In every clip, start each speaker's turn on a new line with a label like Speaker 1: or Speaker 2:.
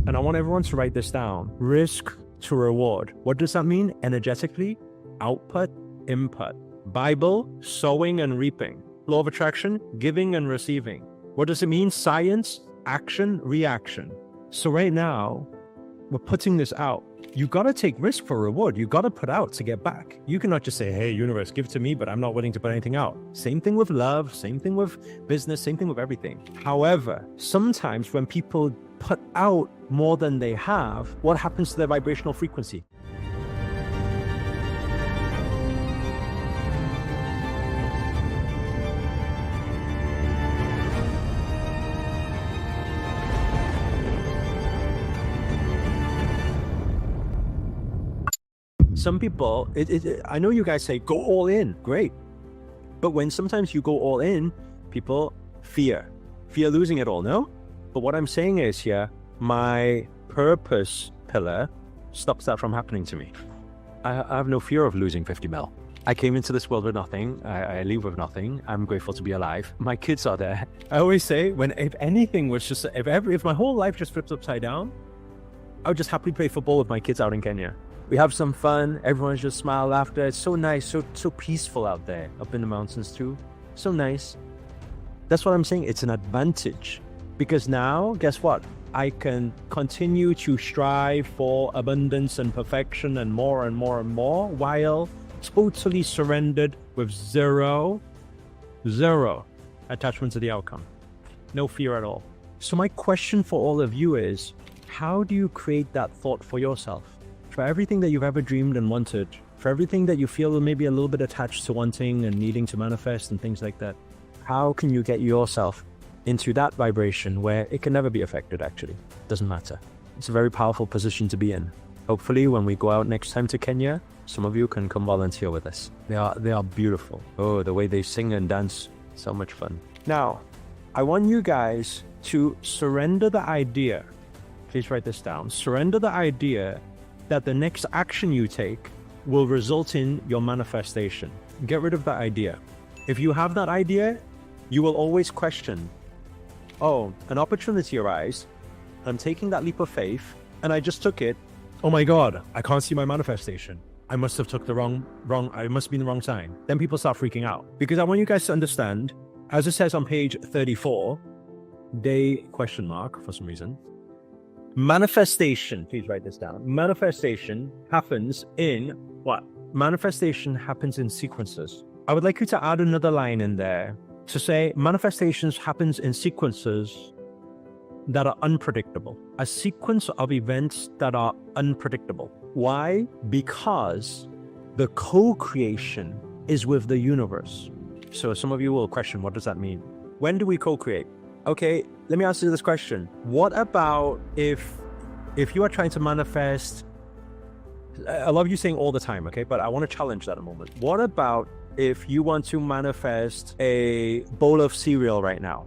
Speaker 1: And I want everyone to write this down. Risk to reward. What does that mean? Energetically, output, input. Bible, sowing and reaping. Law of attraction, giving and receiving. What does it mean? Science, action, reaction. So right now, we're putting this out. You got to take risk for reward. You got to put out to get back. You cannot just say, hey, universe, give to me, but I'm not willing to put anything out. Same thing with love, same thing with business, same thing with everything. However, sometimes when people put out more than they have, what happens to their vibrational frequency? Some people, I know you guys say, go all in, great. But when sometimes you go all in, people fear losing it all, no? But what I'm saying is here, my purpose pillar stops that from happening to me. I have no fear of losing 50 mil. I came into this world with nothing. I leave with nothing. I'm grateful to be alive. My kids are there. I always say, if anything was just, if my whole life just flipped upside down, I would just happily play football with my kids out in Kenya. We have some fun. Everyone's just smile, laughter. It's so nice, so peaceful out there, up in the mountains too. So nice. That's what I'm saying. It's an advantage because now, guess what? I can continue to strive for abundance and perfection and more and more and more while totally surrendered with zero attachment to the outcome. No fear at all. So my question for all of you is, how do you create that thought for yourself? For everything that you've ever dreamed and wanted, for everything that you feel maybe a little bit attached to wanting and needing to manifest and things like that, how can you get yourself into that vibration where it can never be affected actually? Doesn't matter. It's a very powerful position to be in. Hopefully when we go out next time to Kenya, some of you can come volunteer with us. They are beautiful. Oh, the way they sing and dance, so much fun. Now, I want you guys to surrender the idea. Please write this down. Surrender the idea that the next action you take will result in your manifestation. Get rid of that idea. If you have that idea, you will always question, oh, an opportunity arises, I'm taking that leap of faith, and I just took it. Oh my God, I can't see my manifestation. I must have took the I must be in the wrong sign. Then people start freaking out. Because I want you guys to understand, as it says on page 34, day ? For some reason, manifestation, please write this down. Manifestation happens in what? Manifestation happens in sequences. I would like you to add another line in there to say manifestations happens in sequences that are unpredictable. A sequence of events that are unpredictable. Why? Because the co-creation is with the universe. So some of you will question, what does that mean? When do we co-create? Okay, let me answer this question. What about if you are trying to manifest, I love you saying all the time, okay, but I want to challenge that a moment. What about if you want to manifest a bowl of cereal right now?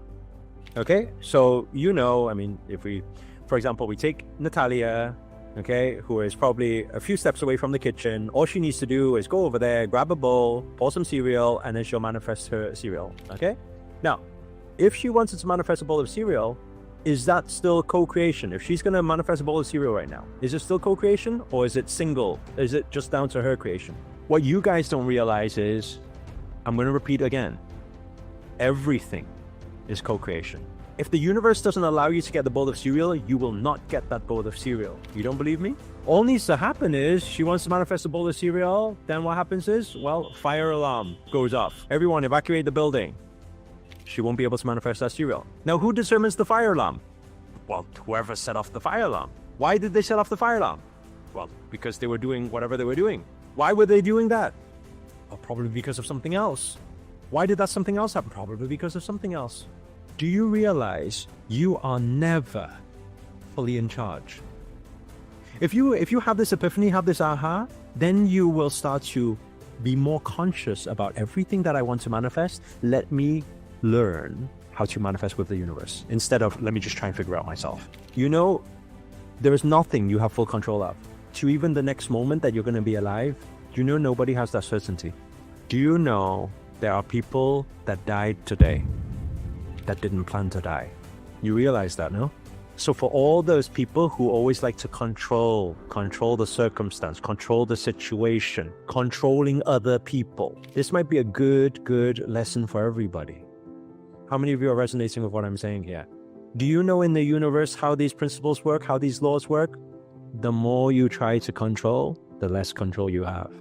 Speaker 1: Okay, so I mean, if we, for example, we take Natalia, okay, who is probably a few steps away from the kitchen. All she needs to do is go over there, grab a bowl, pour some cereal, and then she'll manifest her cereal, okay? Now, if she wanted to manifest a bowl of cereal, is that still co-creation? If she's going to manifest a bowl of cereal right now, is it still co-creation or is it single? Is it just down to her creation? What you guys don't realize is, I'm going to repeat again, everything is co-creation. If the universe doesn't allow you to get the bowl of cereal, you will not get that bowl of cereal. You don't believe me? All needs to happen is she wants to manifest a bowl of cereal. Then what happens is, well, fire alarm goes off. Everyone evacuate the building. She won't be able to manifest that cereal. Now, who determines the fire alarm? Well, whoever set off the fire alarm. Why did they set off the fire alarm? Well, because they were doing whatever they were doing. Why were they doing that? Well, probably because of something else. Why did that something else happen? Probably because of something else. Do you realize you are never fully in charge? If you have this epiphany, have this aha, then you will start to be more conscious about everything that I want to manifest. Let me learn how to manifest with the universe instead of let me just try and figure out myself. There is nothing you have full control of. To even the next moment that you're going to be alive, do you know nobody has that certainty? Do you know there are people that died today that didn't plan to die? You realize that, no? So for all those people who always like to control the circumstance, control the situation, controlling other people, this might be a good lesson for everybody. How many of you are resonating with what I'm saying here? Do you know in the universe how these principles work, how these laws work? The more you try to control, the less control you have.